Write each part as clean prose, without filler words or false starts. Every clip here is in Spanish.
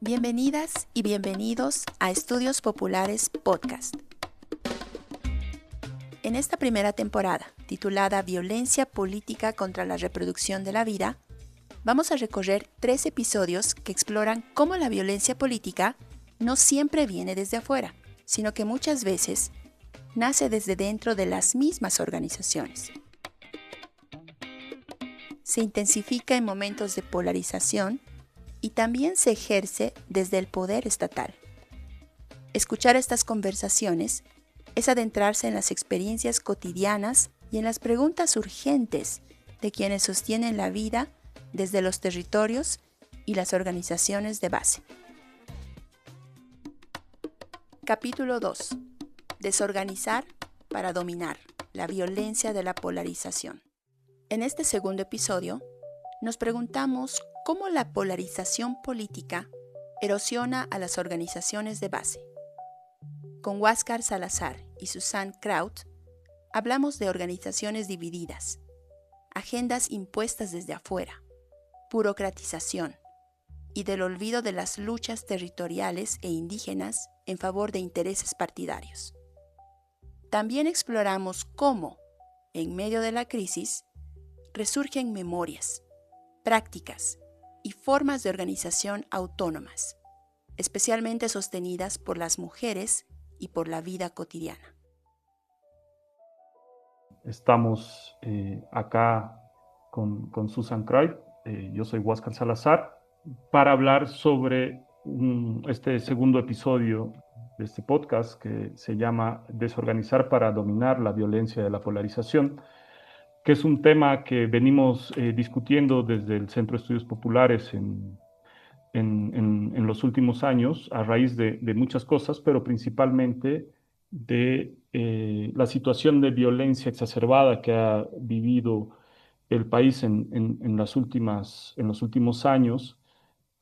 Bienvenidas y bienvenidos a Estudios Populares Podcast. En esta primera temporada, titulada Violencia política contra la reproducción de la vida, vamos a recorrer 3 episodios que exploran cómo la violencia política no siempre viene desde afuera, sino que muchas veces nace desde dentro de las mismas organizaciones. Se intensifica en momentos de polarización y también se ejerce desde el poder estatal. Escuchar estas conversaciones es adentrarse en las experiencias cotidianas y en las preguntas urgentes de quienes sostienen la vida desde los territorios y las organizaciones de base. Capítulo 2. Desorganizar para dominar la violencia de la polarización. En este segundo episodio, nos preguntamos cómo la polarización política erosiona a las organizaciones de base. Con Huáscar Salazar y Susan Kraut, hablamos de organizaciones divididas, agendas impuestas desde afuera, burocratización y del olvido de las luchas territoriales e indígenas en favor de intereses partidarios. También exploramos cómo, en medio de la crisis, resurgen memorias, prácticas y formas de organización autónomas, especialmente sostenidas por las mujeres y por la vida cotidiana. Estamos acá con Susan Kraut, yo soy Huáscar Salazar, para hablar sobre este segundo episodio de este podcast que se llama Desorganizar para dominar la violencia de la polarización, que es un tema que venimos discutiendo desde el Centro de Estudios Populares en los últimos años, a raíz de muchas cosas, pero principalmente de la situación de violencia exacerbada que ha vivido el país en los últimos años,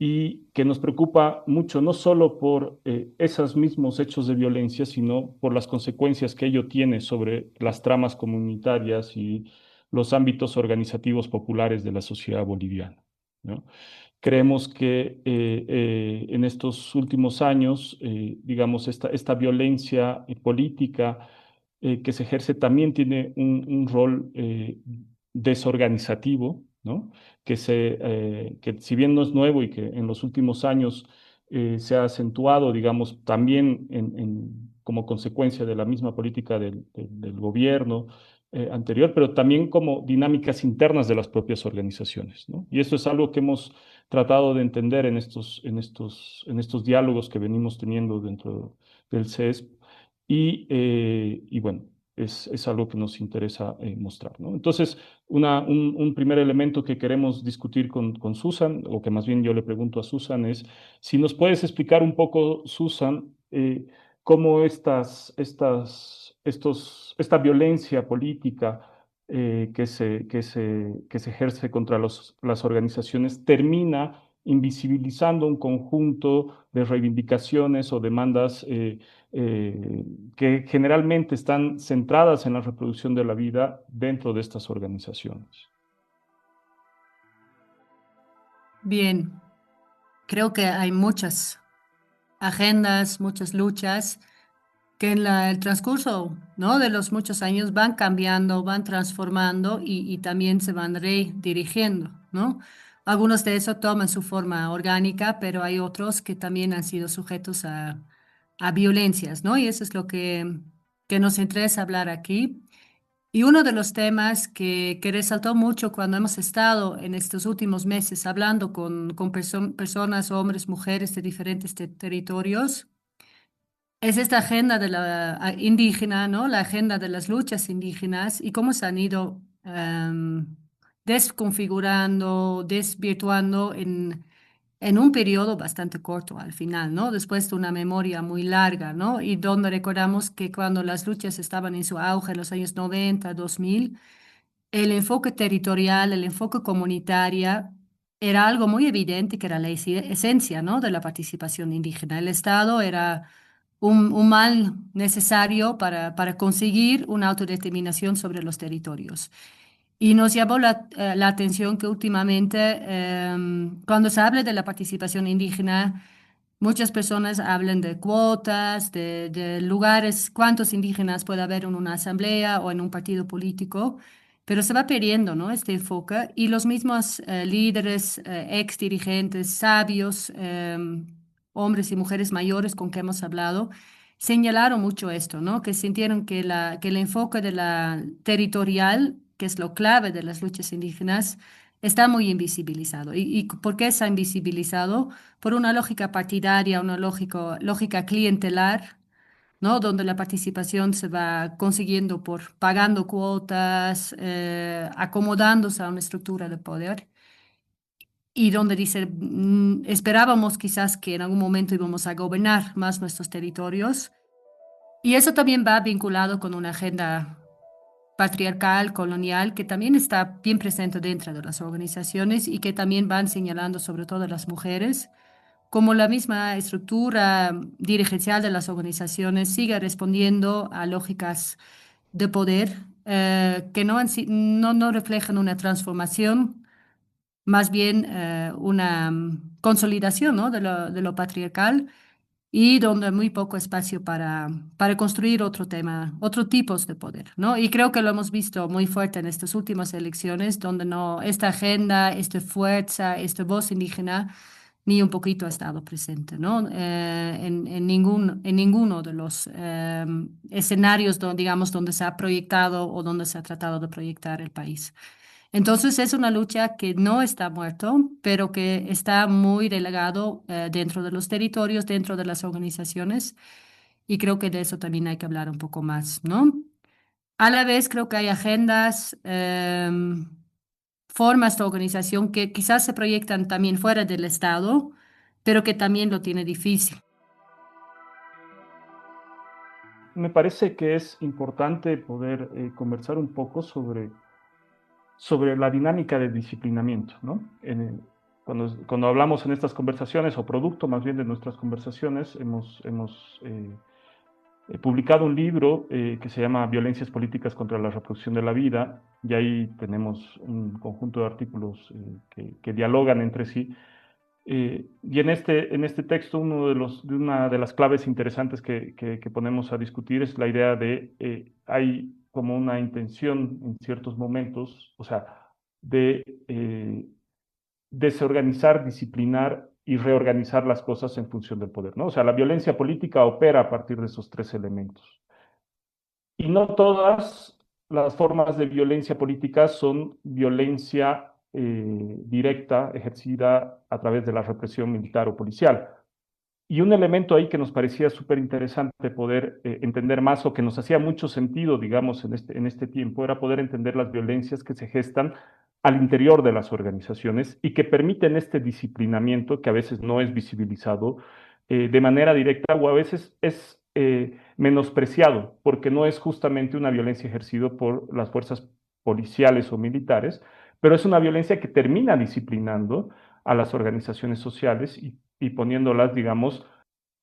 y que nos preocupa mucho, no solo por esos mismos hechos de violencia, sino por las consecuencias que ello tiene sobre las tramas comunitarias y los ámbitos organizativos populares de la sociedad boliviana, ¿no? Creemos que en estos últimos años, digamos, esta violencia política que se ejerce también tiene un rol desorganizativo, ¿no? Que si bien no es nuevo y que en los últimos años se ha acentuado, digamos, también como consecuencia de la misma política del gobierno anterior, pero también como dinámicas internas de las propias organizaciones, ¿no? Y esto es algo que hemos tratado de entender en estos diálogos que venimos teniendo dentro del CESP y bueno, es algo que nos interesa mostrar, ¿no? Entonces, un primer elemento que queremos discutir con Susan, o que más bien yo le pregunto a Susan, es si nos puedes explicar un poco, Susan, cómo esta violencia política que se ejerce contra las organizaciones termina invisibilizando un conjunto de reivindicaciones o demandas que generalmente están centradas en la reproducción de la vida dentro de estas organizaciones. Bien, creo que hay muchas agendas, muchas luchas que en el transcurso, ¿no?, de los muchos años van cambiando, van transformando y también se van redirigiendo, ¿no? Algunos de esos toman su forma orgánica, pero hay otros que también han sido sujetos a violencias, ¿no? Y eso es lo que nos interesa hablar aquí. Y uno de los temas que resaltó mucho cuando hemos estado en estos últimos meses hablando con personas, hombres, mujeres de diferentes territorios, es esta agenda de la indígena, ¿no? La agenda de las luchas indígenas y cómo se han ido desconfigurando, desvirtuando en un periodo bastante corto al final, ¿no? Después de una memoria muy larga, ¿no? Y donde recordamos que cuando las luchas estaban en su auge en los años 90, 2000, el enfoque territorial, el enfoque comunitaria era algo muy evidente que era la esencia, ¿no?, de la participación indígena. El Estado era un mal necesario para conseguir una autodeterminación sobre los territorios. Y nos llamó la atención que últimamente, cuando se habla de la participación indígena, Muchas personas hablan de cuotas, de lugares, cuántos indígenas puede haber en una asamblea o en un partido político, pero se va perdiendo, ¿no? Este enfoque y los mismos líderes, ex dirigentes, sabios, hombres y mujeres mayores con que hemos hablado, señalaron mucho esto, ¿no? Que sintieron que el enfoque de la territorial, que es lo clave de las luchas indígenas, está muy invisibilizado. ¿Y por qué está invisibilizado? Por una lógica partidaria, una lógica clientelar, ¿no? Donde la participación se va consiguiendo por pagando cuotas, acomodándose a una estructura de poder, y donde dice, esperábamos quizás que en algún momento íbamos a gobernar más nuestros territorios. Y eso también va vinculado con una agenda patriarcal, colonial, que también está bien presente dentro de las organizaciones y que también van señalando sobre todo a las mujeres, como la misma estructura dirigencial de las organizaciones sigue respondiendo a lógicas de poder que no reflejan una transformación, más bien una consolidación, ¿no? de lo patriarcal y donde hay muy poco espacio para construir otro tema, otro tipos de poder, ¿no? Y creo que lo hemos visto muy fuerte en estas últimas elecciones, donde no, esta agenda, esta fuerza, esta voz indígena, ni un poquito ha estado presente, ¿no? En ninguno de los escenarios, digamos, donde se ha proyectado o donde se ha tratado de proyectar el país. Entonces es una lucha que no está muerto, pero que está muy relegado dentro de los territorios, dentro de las organizaciones, y creo que de eso también hay que hablar un poco más, ¿no? A la vez creo que hay agendas, formas de organización que quizás se proyectan también fuera del Estado, pero que también lo tiene difícil. Me parece que es importante poder conversar un poco sobre la dinámica de disciplinamiento, ¿no? Cuando hablamos en estas conversaciones, o producto más bien de nuestras conversaciones, hemos publicado un libro que se llama Violencias políticas contra la reproducción de la vida, y ahí tenemos un conjunto de artículos que dialogan entre sí. Y en este texto, una de las claves interesantes que ponemos a discutir es la idea de hay como una intención en ciertos momentos, o sea, de desorganizar, disciplinar y reorganizar las cosas en función del poder, ¿no? O sea, la violencia política opera a partir de esos tres elementos. Y no todas las formas de violencia política son violencia directa ejercida a través de la represión militar o policial. Y un elemento ahí que nos parecía súper interesante poder entender más, o que nos hacía mucho sentido, digamos, en este tiempo, era poder entender las violencias que se gestan al interior de las organizaciones y que permiten este disciplinamiento que a veces no es visibilizado de manera directa, o a veces es menospreciado, porque no es justamente una violencia ejercida por las fuerzas policiales o militares, pero es una violencia que termina disciplinando a las organizaciones sociales y poniéndolas, digamos,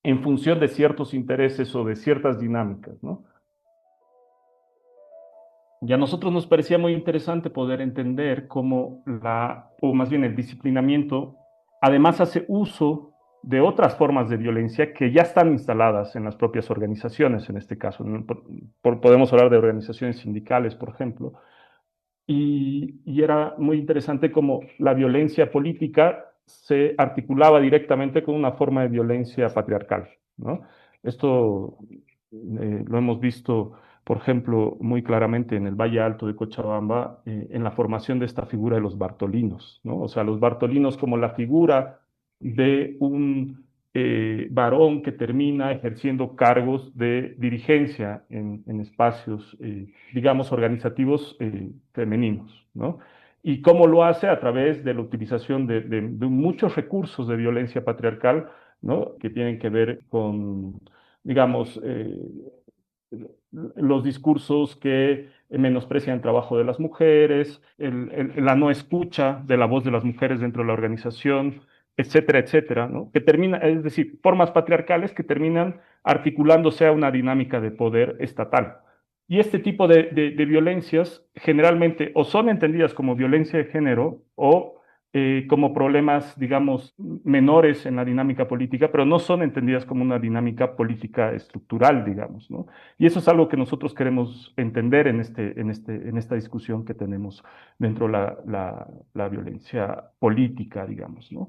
en función de ciertos intereses o de ciertas dinámicas, ¿no? Y a nosotros nos parecía muy interesante poder entender cómo o más bien el disciplinamiento, además hace uso de otras formas de violencia que ya están instaladas en las propias organizaciones, en este caso. Podemos hablar de organizaciones sindicales, por ejemplo, y era muy interesante cómo la violencia política se articulaba directamente con una forma de violencia patriarcal, ¿no? Esto lo hemos visto, por ejemplo, muy claramente en el Valle Alto de Cochabamba, en la formación de esta figura de los bartolinos, ¿no? O sea, los bartolinos como la figura de un varón que termina ejerciendo cargos de dirigencia en espacios, digamos, organizativos femeninos, ¿no? Y cómo lo hace a través de la utilización de muchos recursos de violencia patriarcal, ¿no? Que tienen que ver con, digamos, los discursos que menosprecian el trabajo de las mujeres, la no escucha de la voz de las mujeres dentro de la organización, etcétera, etcétera, ¿no? Que termina, es decir, formas patriarcales que terminan articulándose a una dinámica de poder estatal. Y este tipo de violencias generalmente o son entendidas como violencia de género o como problemas, digamos, menores en la dinámica política, pero no son entendidas como una dinámica política estructural, digamos, ¿no? Y eso es algo que nosotros queremos entender en esta discusión que tenemos dentro de la violencia política, digamos, ¿no?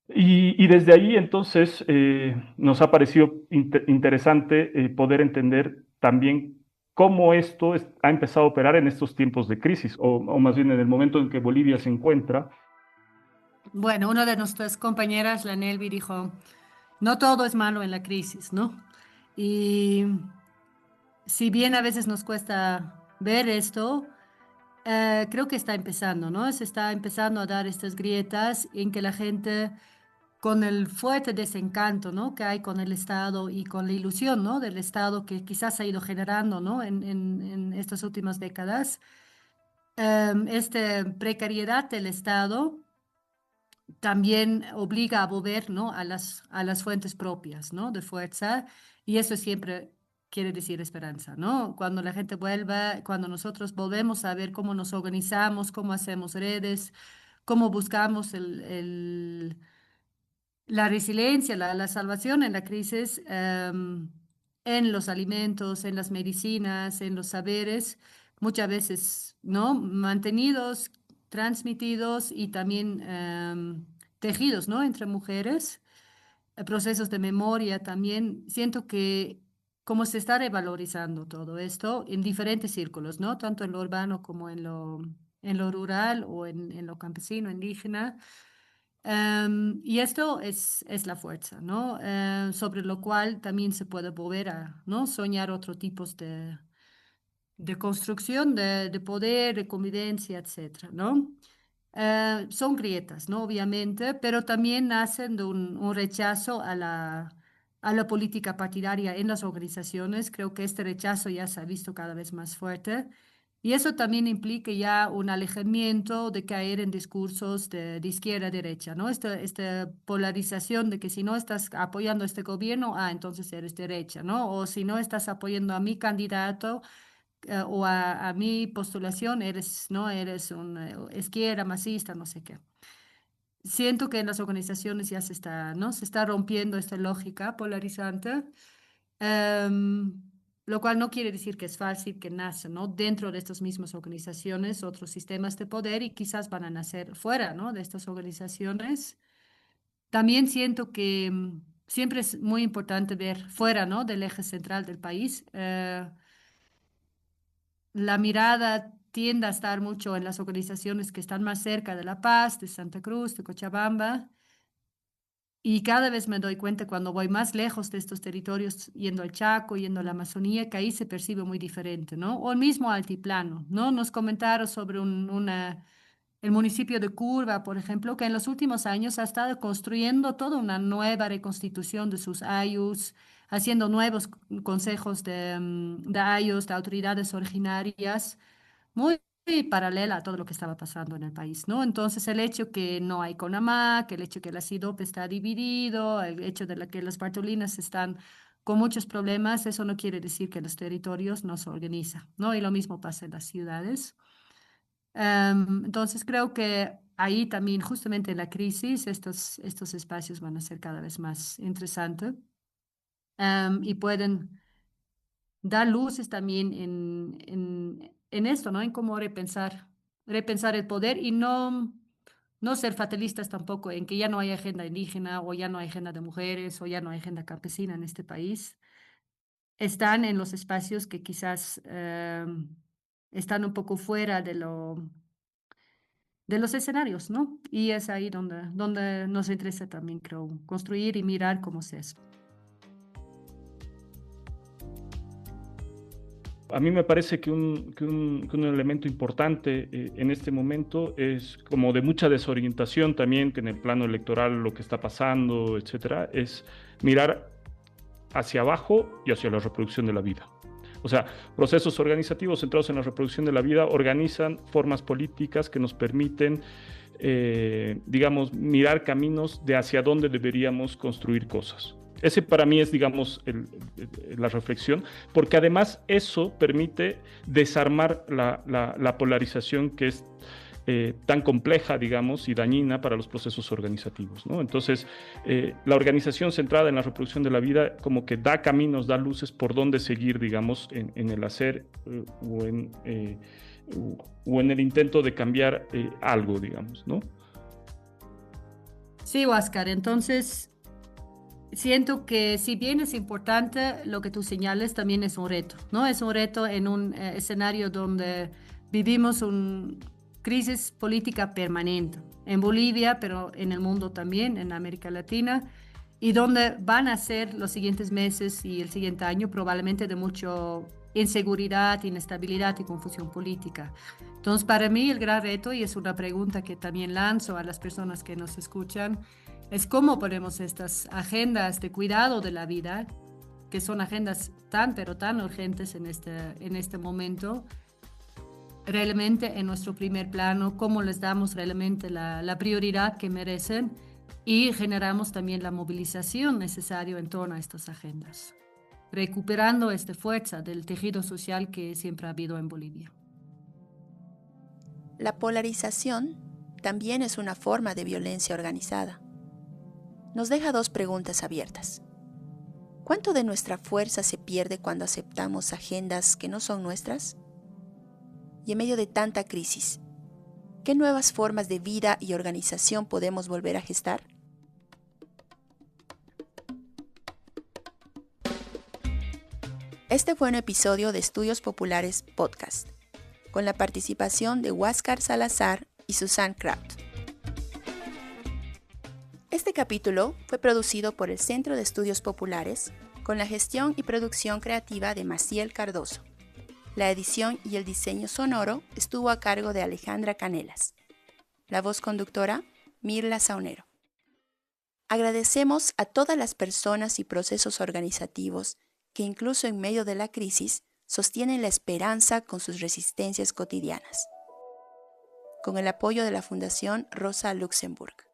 Y desde ahí, entonces, nos ha parecido interesante poder entender también cómo esto ha empezado a operar en estos tiempos de crisis, o más bien en el momento en que Bolivia se encuentra. Bueno, una de nuestras compañeras, la Nelvi, dijo, no todo es malo en la crisis, ¿no? Y si bien a veces nos cuesta ver esto, creo que está empezando, ¿no? Se está empezando a dar estas grietas en que la gente, con el fuerte desencanto, ¿no? Que hay con el Estado y con la ilusión, ¿no? Del Estado que quizás ha ido generando, ¿no? En estas últimas décadas, esta precariedad del Estado también obliga a volver, ¿no? A las fuentes propias, ¿no? De fuerza, y eso siempre quiere decir esperanza, ¿no? Cuando la gente vuelva, cuando nosotros volvemos a ver cómo nos organizamos, cómo hacemos redes, cómo buscamos la resiliencia, la salvación en la crisis, en los alimentos, en las medicinas, en los saberes, muchas veces, ¿no? Mantenidos, transmitidos y también tejidos, ¿no? Entre mujeres, procesos de memoria también. Siento que como se está revalorizando todo esto en diferentes círculos, ¿no? Tanto en lo urbano como en lo rural o en lo campesino, indígena. Y esto es la fuerza, ¿no? Sobre lo cual también se puede volver a, ¿no? Soñar otros tipos de construcción, de poder, de convivencia, etcétera, ¿no? Son grietas, ¿no? Obviamente, pero también nacen de un rechazo a la política partidaria en las organizaciones. Creo que este rechazo ya se ha visto cada vez más fuerte. Y eso también implica ya un alejamiento de caer en discursos de izquierda a derecha, ¿no? Esta polarización de que si no estás apoyando a este gobierno, entonces eres derecha, ¿no? O si no estás apoyando a mi candidato, o a mi postulación, eres, ¿no? Eres un izquierda, masista, no sé qué. Siento que en las organizaciones ya se está, ¿no? Se está rompiendo esta lógica polarizante, em, lo cual no quiere decir que es fácil que nace, ¿no? Dentro de estas mismas organizaciones, otros sistemas de poder y quizás van a nacer fuera, ¿no? De estas organizaciones. También siento que siempre es muy importante ver fuera, ¿no? Del eje central del país. La mirada tiende a estar mucho en las organizaciones que están más cerca de La Paz, de Santa Cruz, de Cochabamba, y cada vez me doy cuenta cuando voy más lejos de estos territorios, yendo al Chaco, yendo a la Amazonía, que ahí se percibe muy diferente, ¿no? O el mismo altiplano, ¿no? Nos comentaron sobre el municipio de Curva, por ejemplo, que en los últimos años ha estado construyendo toda una nueva reconstitución de sus ayus, haciendo nuevos consejos de ayus, de autoridades originarias, muy paralela a todo lo que estaba pasando en el país, ¿no? Entonces, el hecho que no hay CONAMAC, el hecho que la SIDOP está dividido, el hecho de que las Bartolinas están con muchos problemas, eso no quiere decir que los territorios no se organizan, ¿no? Y lo mismo pasa en las ciudades. Entonces, creo que ahí también, justamente en la crisis, estos espacios van a ser cada vez más interesantes, y pueden dar luces también en esto, ¿no? En cómo repensar el poder y no ser fatalistas tampoco en que ya no hay agenda indígena o ya no hay agenda de mujeres o ya no hay agenda campesina en este país. Están en los espacios que quizás están un poco fuera de los escenarios, ¿no? Y es ahí donde nos interesa también, creo, construir y mirar cómo se hace. A mí me parece que un elemento importante en este momento es como de mucha desorientación también, que en el plano electoral lo que está pasando, etcétera, es mirar hacia abajo y hacia la reproducción de la vida. O sea, procesos organizativos centrados en la reproducción de la vida organizan formas políticas que nos permiten, digamos, mirar caminos de hacia dónde deberíamos construir cosas. Ese para mí es, digamos, la reflexión, porque además eso permite desarmar la polarización que es tan compleja, digamos, y dañina para los procesos organizativos, ¿no? Entonces, la organización centrada en la reproducción de la vida como que da caminos, da luces por dónde seguir, digamos, en el hacer o en el intento de cambiar algo, digamos, ¿no? Sí, Óscar, entonces siento que si bien es importante lo que tú señales, también es un reto, ¿no? Es un reto en un escenario donde vivimos una crisis política permanente, en Bolivia, pero en el mundo también, en América Latina, y donde van a ser los siguientes meses y el siguiente año probablemente de mucha inseguridad, inestabilidad y confusión política. Entonces, para mí el gran reto, y es una pregunta que también lanzo a las personas que nos escuchan, es cómo ponemos estas agendas de cuidado de la vida, que son agendas pero tan urgentes en este momento, realmente en nuestro primer plano, cómo les damos realmente la prioridad que merecen y generamos también la movilización necesaria en torno a estas agendas, recuperando esta fuerza del tejido social que siempre ha habido en Bolivia. La polarización también es una forma de violencia organizada. Nos deja dos preguntas abiertas. ¿Cuánto de nuestra fuerza se pierde cuando aceptamos agendas que no son nuestras? Y en medio de tanta crisis, ¿qué nuevas formas de vida y organización podemos volver a gestar? Este fue un episodio de Estudios Populares Podcast, con la participación de Óscar Salazar y Susan Kraut. Este capítulo fue producido por el Centro de Estudios Populares, con la gestión y producción creativa de Maciel Cardoso. La edición y el diseño sonoro estuvo a cargo de Alejandra Canelas. La voz conductora, Mirla Saunero. Agradecemos a todas las personas y procesos organizativos que incluso en medio de la crisis sostienen la esperanza con sus resistencias cotidianas. Con el apoyo de la Fundación Rosa Luxemburg.